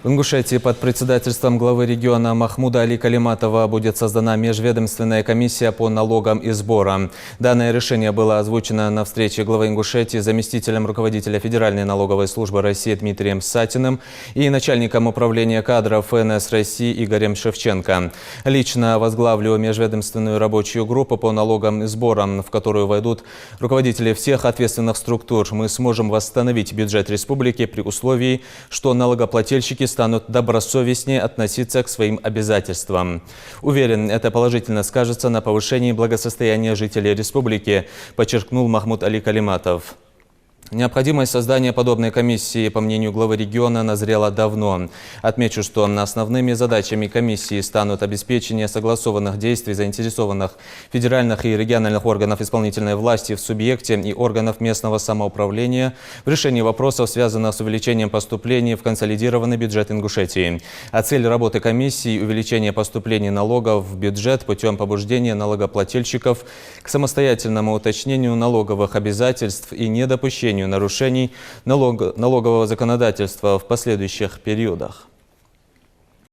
В Ингушетии под председательством главы региона Махмуда Али Калиматова будет создана межведомственная комиссия по налогам и сборам. Данное решение было озвучено на встрече главы Ингушетии с заместителем руководителя Федеральной налоговой службы России Дмитрием Сатиным и начальником управления кадров ФНС России Игорем Шевченко. Лично возглавлю межведомственную рабочую группу по налогам и сборам, в которую войдут руководители всех ответственных структур. Мы сможем восстановить бюджет республики при условии, что налогоплательщики станут добросовестнее относиться к своим обязательствам. Уверен, это положительно скажется на повышении благосостояния жителей республики, подчеркнул Махмуд Али Калиматов. Необходимость создания подобной комиссии, по мнению главы региона, назрела давно. Отмечу, что основными задачами комиссии станут обеспечение согласованных действий заинтересованных федеральных и региональных органов исполнительной власти в субъекте и органов местного самоуправления в решении вопросов, связанных с увеличением поступлений в консолидированный бюджет Ингушетии. А цель работы комиссии – увеличение поступлений налогов в бюджет путем побуждения налогоплательщиков к самостоятельному уточнению налоговых обязательств и недопущению нарушений налогового законодательства в последующих периодах.